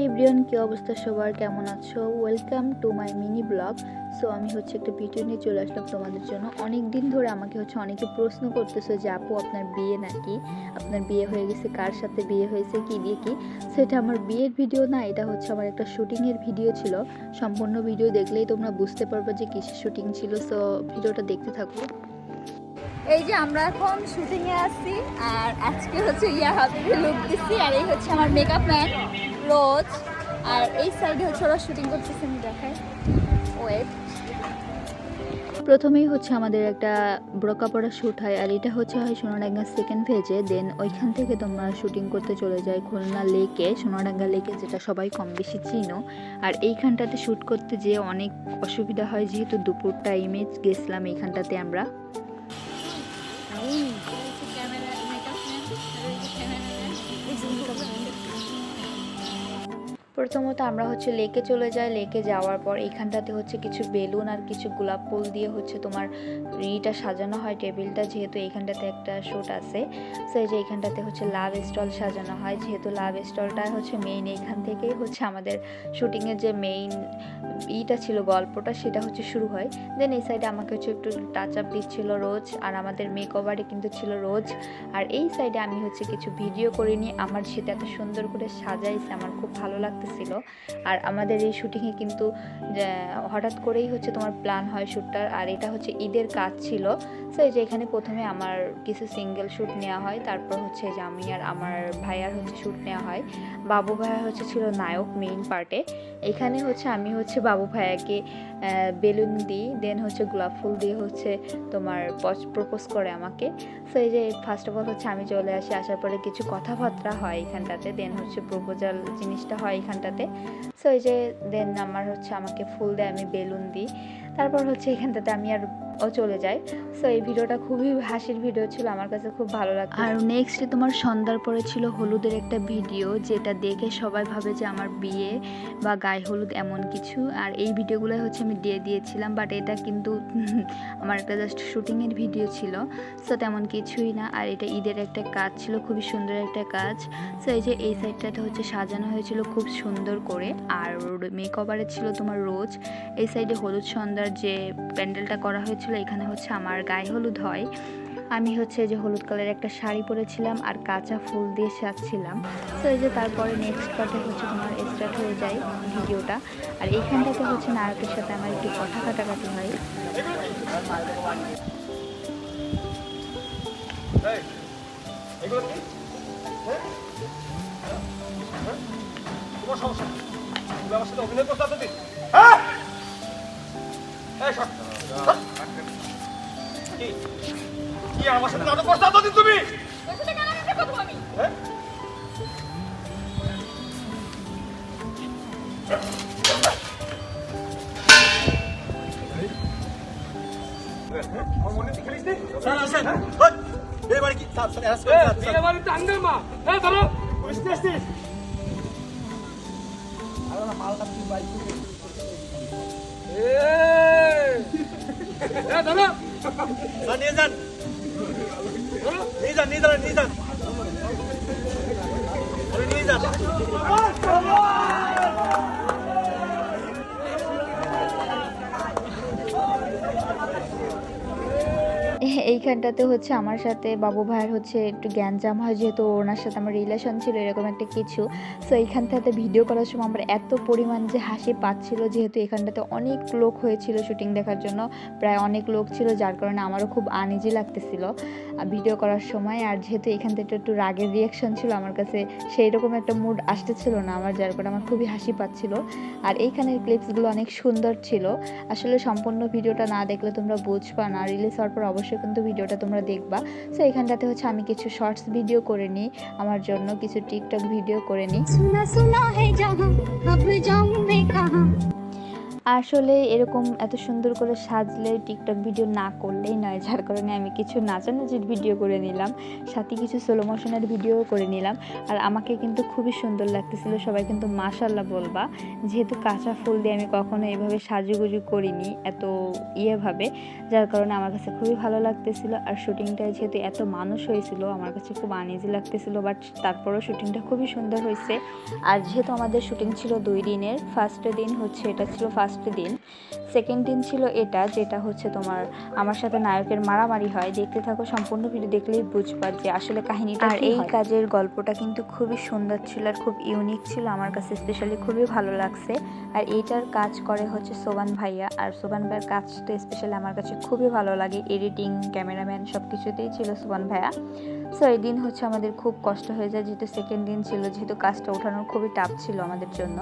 Everyone, কি অবস্থা সবার, কেমন আছো? Welcome to my mini blog. So আমি একটা ভিডিও নিয়ে চলে আসলাম তোমাদের জন্য। অনেক দিন ধরে আমাকে অনেকে প্রশ্ন করতেছো যে আপু আপনার বিয়ে নাকি, আপনার বিয়ে হয়ে গেছে, কার সাথে বিয়ে হয়েছে, কি দিয়ে কি। সেটা আমার বিয়ের ভিডিও না, এটা আমার একটা শুটিংয়ের ভিডিও ছিল। সম্পূর্ণ ভিডিও দেখলেই তোমরা বুঝতে পারবে যে কিসের শুটিং ছিল। সো ভিডিওটা দেখতে থাকো। এই যে আমরা এখন শুটিং এ আছি আর আজকে ইয়া হাবিবে লুক দিচ্ছি আর এই আমার মেকআপ ম্যান রোজ আর এই সাইডে ওরা শুটিং করতেছে। আমি দেখাই, ওয়েট। প্রথমেই আমাদের একটা ব্রোকা পড়া শ্যুট হয়, আর এটা হয় সোনাডাঙ্গা সেকেন্ড ফেজে। দেন ওইখান থেকে তোমরা শুটিং করতে চলে যায় খুলনা লেকে, সোনাডাঙ্গা লেকে, যেটা সবাই কম বেশি চিনো। আর এইখানটাতে শ্যুট করতে যেয়ে অনেক অসুবিধা হয়, যেহেতু দুপুর টাইমে গেছিলাম এইখানটাতে আমরা। প্রথমত আমরা লেকে চলে যাই। লেকে যাওয়ার পর এইখানটাতে কিছু বেলুন আর কিছু গোলাপ ফুল দিয়ে তোমার ইটা সাজানো হয়, টেবিলটা, যেহেতু এইখানটাতে একটা শ্যুট আছে। সো এই যে এইখানটাতে লাভ স্টল সাজানো হয়, যেহেতু লাভ স্টলটা মেইন। এইখান থেকেই আমাদের শুটিংয়ের যে মেইন ইটা ছিল, গল্পটা, সেটা শুরু হয়। দেন এই সাইডে আমাকে একটু টাচ আপ দিচ্ছিল রোজ, আর আমাদের মেকওভারে কিন্তু ছিল রোজ। আর এই সাইডে আমি কিছু ভিডিও করে নিয়ে আমার সেটা এত সুন্দর করে সাজাইছে, আমার খুব ভালো লাগতেছিল। আর আমাদের এই শুটিংয়ে কিন্তু হঠাৎ করেই তোমার প্ল্যান হয় শ্যুটটার, আর এটা ঈদের কাজ ছিল। সো এই যে এখানে প্রথমে আমার কিছু সিঙ্গেল শ্যুট নেওয়া হয়, তারপর যে আমি আর আমার ভাইয়ার শ্যুট নেওয়া হয়। বাবু ভাইয়া ছিল নায়ক মেইন পার্টে। এখানে আমি বাবু ভাইয়াকে বেলুন দিই, দেন গোলাপ ফুল দিয়ে তোমার প্রপোজ করে আমাকে। সো এই যে ফার্স্ট অফ অল আমি চলে আসি, আসার পরে কিছু কথাবার্তা হয় এখানটাতে, দেন প্রপোজাল জিনিসটা হয় এখানটাতে। সো এই যে দেন আমার আমাকে ফুল দেয়, আমি বেলুন দিই, তারপর এখানটাতে আমি আর ও চলে যায়। সো এই ভিডিওটা খুবই হাসির ভিডিও ছিল, আমার কাছে খুব ভালো লাগে। আর নেক্সট তোমার সন্ধ্যার পরে ছিল হলুদের একটা ভিডিও, যেটা দেখে সবাই ভাবে যে আমার বিয়ে বা গায়ে হলুদ এমন কিছু। আর এই ভিডিওগুলো আমি দিয়ে দিয়েছিলাম, বাট এটা কিন্তু আমার একটা জাস্ট শুটিংয়ের ভিডিও ছিল। সো তেমন কিছুই না। আর এটা ঈদের একটা কাজ ছিল, খুবই সুন্দর একটা কাজ। সো এই যে এই সাইডটাতে সাজানো হয়েছিল খুব সুন্দর করে। আর মেকওভারে ছিল তোমার রোজ। এই সাইডে হলুদ সন্ধ্যার যে প্যান্ডেলটা করা হয়েছিল, এখানে আমার গায়ে হলুদ হয়। আমি যে হলুদ কালারের একটা শাড়ি পরেছিলাম আর কাঁচা ফুল দিয়ে সাজছিলাম। তো এই যে তারপরে নেক্সট পার্টে তোমার স্টার্ট হয়ে যায় ভিডিওটা। আর এইখানটাতে নায়কের সাথে আমার একটু কথা কাটাকাটি হয়। অভিনয় করতে কি আমার সাথে নাটক করতে এতদিন তুমি? আমার মনে দেখে নিস স্যার আসেন। এই বাড়ি কি স্যার স্যার অ্যারেস্ট করুন স্যার। এই বাড়ি টাঙ্গাল মা। এই ধরো পুলিশ স্টেশন। আরে না মালটা তুই বাইক করে। এই ধরো স্যার নিয়ে যান। নিয়ে যান নিয়ে যান নিয়ে যান নিয়ে যান। এইখানটাতে আমার সাথে বাবু ভাইয়ের একটু গ্যাঞ্জাম হয়, যেহেতু ওনার সাথে আমার রিলেশন ছিল, এরকম একটা কিছু। সো এইখানটাতে ভিডিও করার সময় আমার এত পরিমাণ যে হাসি পাচ্ছিল, যেহেতু এখানটাতে অনেক লোক হয়েছিল শুটিং দেখার জন্য, প্রায় অনেক লোক ছিল, যার কারণে আমারও খুব আনইজি লাগতেছিল ভিডিও করার সময়। আর যেহেতু এখান থেকে একটু রাগের রিয়াকশন ছিল, আমার কাছে সেই রকম একটা মুড আসতেছিল না আমার, যার কারণে আমার খুবই হাসি পাচ্ছিল। আর এইখানের ক্লিপসগুলো অনেক সুন্দর ছিল। আসলে সম্পূর্ণ ভিডিওটা না দেখলে তোমরা বুঝবা না, রিলিজ হওয়ার পর অবশ্যই কিন্তু ভিডিওটা তোমরা দেখবা। সো এখানটাতে আমি কিছু শর্টস ভিডিও করে নিই, আমার জন্য কিছু টিকটক ভিডিও করে নিই। আসলে এরকম এত সুন্দর করে সাজলে টিকটক ভিডিও না করলেই নয়, যার কারণে আমি কিছু নাচানাচির ভিডিও করে নিলাম, সাথে কিছু স্লো মোশনের ভিডিও করে নিলাম। আর আমাকে কিন্তু খুবই সুন্দর লাগতেছিল, সবাই কিন্তু মাশাআল্লাহ বলবা, যেহেতু কাঁচা ফুল দিয়ে আমি কখনো এইভাবে সাজুগুজু করিনি এত ইয়েভাবে, যার কারণে আমার কাছে খুবই ভালো লাগতেছিল। আর শুটিংটায় যেহেতু এত মানুষ হয়েছিল আমার কাছে খুব আনইজি লাগতেছিল, বাট তারপরেও শুটিংটা খুবই সুন্দর হয়েছে। আর যেহেতু আমাদের শুটিং ছিল 2 দিনের, ফার্স্ট দিন হচ্ছে এটা ছিল ফার্স্ট দিন, সেকেন্ড দিন ছিল এটা যেটা হচ্ছে তোমার আমার সাথে নায়কের মারামারি হয়। দেখতে থাকো, সম্পূর্ণ ভিডিও দেখলেই বুঝবা যে আসলে কাহিনীটা কি হয়। আর এই কাজের গল্পটা কিন্তু খুবই সুন্দর ছিল আর খুব ইউনিক ছিল, আমার কাছে স্পেশালি খুবই ভালো লাগছে। আর এইটার কাজ করে হচ্ছে সোবান ভাইয়া, আর সোবান ভাইয়ের কাজটা স্পেশালি আমার কাছে খুবই ভালো লাগে, এডিটিং, ক্যামেরাম্যান সব কিছুতেই ছিল সোবান ভাইয়া। সো এই দিন হচ্ছে আমাদের খুব কষ্ট হয়ে যায়, যেহেতু সেকেন্ড দিন ছিল, যেহেতু কাজটা ওঠানোর খুবই টাফ ছিল আমাদের জন্য,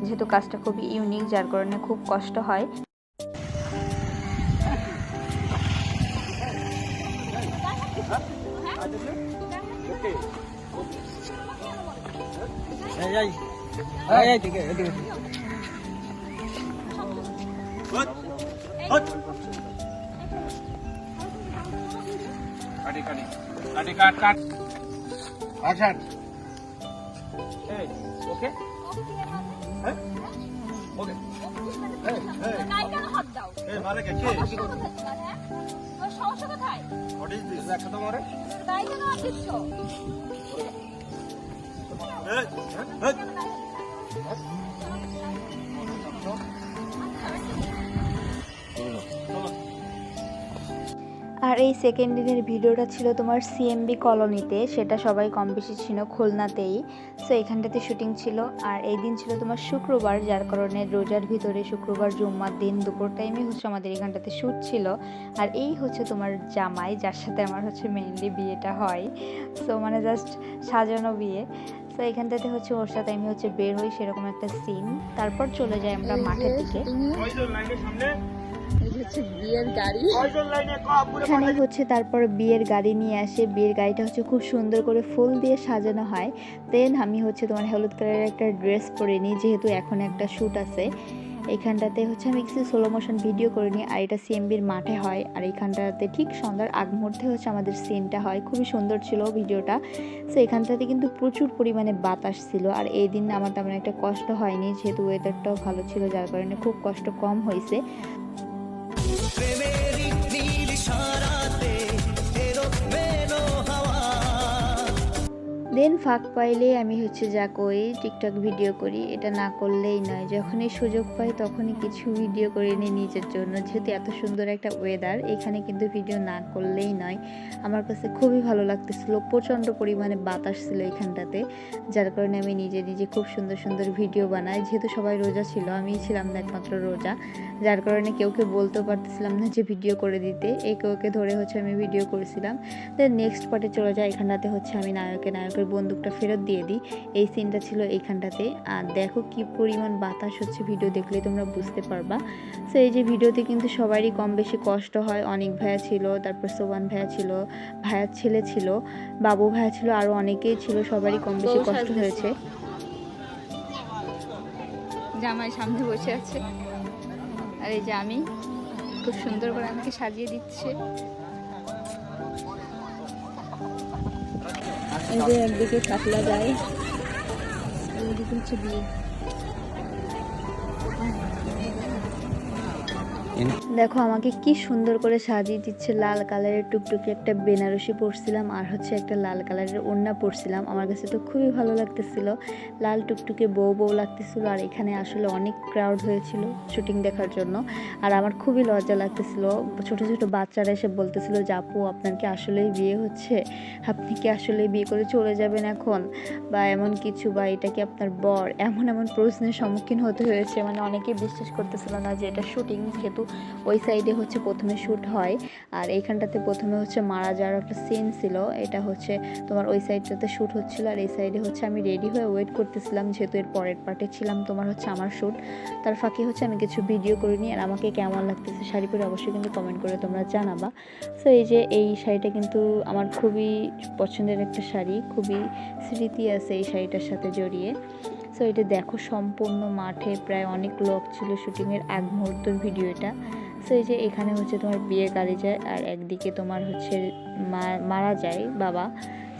যেহেতু কাজটা খুবই ইউনিক, যার কারণে খুব কষ্ট হয়। Cut. Action. Hey, okay? Hey? Okay. Hey, hey. Hey, mare ke? What is this? Ekta mare? Hey, hey. আর এই সেকেন্ড দিনের ভিডিওটা ছিল তোমার সিএমবি কলোনিতে, সেটা সবাই কম বেশি ছিল খুলনাতেই। সো এখানটাতে শুটিং ছিল। আর এই দিন ছিল তোমার শুক্রবার, যার কারণে রোজার ভিতরে শুক্রবার জুম্মার দিন দুপুর টাইমে হচ্ছে আমাদের এখানটাতে শ্যুট ছিল। আর এই হচ্ছে তোমার জামাই, যার সাথে আমার হচ্ছে মেইনলি বিয়েটা হয়। সো মানে জাস্ট সাজানো বিয়ে। সো এখানটাতে হচ্ছে ওর সাথে আমি হচ্ছে বের হই, সেরকম একটা সিন। তারপর চলে যাই আমরা মাঠের দিকে। এখানে হচ্ছে তারপর বিয়ের গাড়ি নিয়ে আসে, বিয়ের গাড়িটা হচ্ছে খুব সুন্দর করে ফুল দিয়ে সাজানো হয়। দেন আমি হচ্ছে তোমার হলুদ কালারের একটা ড্রেস পরে নিই, যেহেতু এখন একটা শ্যুট আছে। এইখানটাতে হচ্ছে আমি কিছু স্লো মোশন ভিডিও করে নিই। আর এটা সিএমবির মাঠে হয়, আর এইখানটাতে ঠিক সন্ধ্যার আগ মুহূর্তে হচ্ছে আমাদের সিনটা হয়, খুবই সুন্দর ছিল ভিডিওটা। সো এখানটাতে কিন্তু প্রচুর পরিমাণে বাতাস ছিল। আর এই দিন আমার তেমন একটা কষ্ট হয়নি, যেহেতু ওয়েদারটাও ভালো ছিল, যার কারণে খুব কষ্ট কম হয়েছে। দেন ফাঁক পাইলে আমি হচ্ছে যা করি টিকটক ভিডিও করি, এটা না করলেই নয়, যখনই সুযোগ পাই তখনই কিছু ভিডিও করে নিই নিজের জন্য, যেহেতু এত সুন্দর একটা ওয়েদার, এখানে কিন্তু ভিডিও না করলেই নয়। আমার কাছে খুবই ভালো লাগতেছিল, প্রচণ্ড পরিমাণে বাতাস ছিল এখানটাতে, যার কারণে আমি নিজে নিজে খুব সুন্দর সুন্দর ভিডিও বানাই। যেহেতু সবাই রোজা ছিল, আমি ছিলাম না একমাত্র রোজা, যার কারণে কেউকে বলতেও পারতেছিলাম না যে ভিডিও করে দিতে, একে ধরে হচ্ছে আমি ভিডিও করেছিলাম। দেন নেক্সট পার্টে চলে যায়, এখানটাতে হচ্ছে আমি নায়কের বন্দুকটা ফেরত দিয়ে দিই, এই সিনটা ছিল এইখানটাতে। আর দেখো কি পরিমাণ বাতাস হচ্ছে, ভিডিও দেখলে তোমরা বুঝতে পারবা। সো এই যে ভিডিওতে কিন্তু সবারই কম বেশি কষ্ট হয়, অনেক ভাইয়া ছিল, তারপর সোবান ভাইয়া ছিল, ভাইয়ার ছেলে ছিল, বাবু ভাইয়া ছিল, আরও অনেকেই ছিল, সবারই কম বেশি কষ্ট হয়েছে। জামাই সামনে বসে আছে, আর এই যে আমি খুব সুন্দর করে আমাকে সাজিয়ে দিচ্ছে। এই যে একদিকে কাটলা যায়, এইদিকে হচ্ছে বিয়ে। দেখো আমাকে কি সুন্দর করে সাজিয়ে দিচ্ছে, লাল কালারের টুকটুকি একটা বেনারসি পরছিলাম, আর হচ্ছে একটা লাল কালারের ওড়না পরছিলাম। আমার কাছে তো খুবই ভালো লাগতেছিল, লাল টুকটুকে বউ লাগতেছিল। আর এখানে আসলে অনেক ক্রাউড হয়েছিল শুটিং দেখার জন্য, আর আমার খুবই লজ্জা লাগতেছিল। ছোট ছোট বাচ্চারা এসে বলতেছিল যে আপু আপনার কি আসলেই বিয়ে হচ্ছে, আপনি কি আসলে বিয়ে করে চলে যাবেন এখন, বা এমন কিছু, বা এটা কি আপনার বর, এমন প্রশ্নের সম্মুখীন হতে হয়েছে। মানে অনেকেই বিশ্বাস করতেছিল না যে এটা শুটিং, যেহেতু ওই সাইডে হচ্ছে প্রথমে শ্যুট হয়, আর এইখানটাতে প্রথমে হচ্ছে মারা যাওয়ার একটা সিন ছিল, এটা হচ্ছে তোমার ওই সাইডটাতে শ্যুট হচ্ছিল। আর এই সাইডে হচ্ছে আমি রেডি হয়ে ওয়েট করতেছিলাম, যেহেতু এর পরের পার্টে ছিলাম তোমার হচ্ছে আমার শ্যুট। তার ফাঁকে হচ্ছে আমি কিছু ভিডিও করে নিই। আর আমাকে কেমন লাগতেছে শাড়ি পরে অবশ্যই কিন্তু কমেন্ট করে তোমরা জানাবা। সো এই যে এই শাড়িটা কিন্তু আমার খুবই পছন্দের একটা শাড়ি, খুবই স্মৃতি আছে এই শাড়িটার সাথে জড়িয়ে। সো সো এটা দেখো সম্পূর্ণ মাঠে প্রায় অনেক লোক ছিল, শুটিংয়ের আগ মুহূর্তের ভিডিও এটা। সো এই যে এখানে হচ্ছে তোমার বিয়ে গাড়ি যায় আর একদিকে তোমার হচ্ছে মারা যায় বাবা,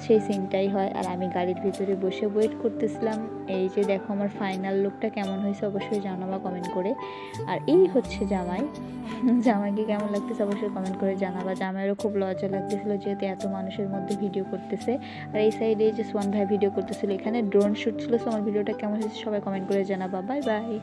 সেই সিনটাই হয়। আর আমি গাড়ির ভিতরে বসে ওয়েট করতেছিলাম। এই যে দেখো আমার ফাইনাল লুকটা কেমন হয়েছে অবশ্যই জানাবা কমেন্ট করে। আর এই হচ্ছে জামাই, জামাইকে কেমন লাগতেছে অবশ্যই কমেন্ট করে জানাবা। জামাইয়েরও খুব লজ্জা লাগতেছিল যেহেতু এত মানুষের মধ্যে ভিডিও করতেছে। আর এই সাইডে যে সোয়ান ভাই ভিডিও করতেছিল, এখানে ড্রোন শ্যুট ছিল। সো আমার ভিডিওটা কেমন হয়েছে সবাই কমেন্ট করে জানাবা। Bye bye.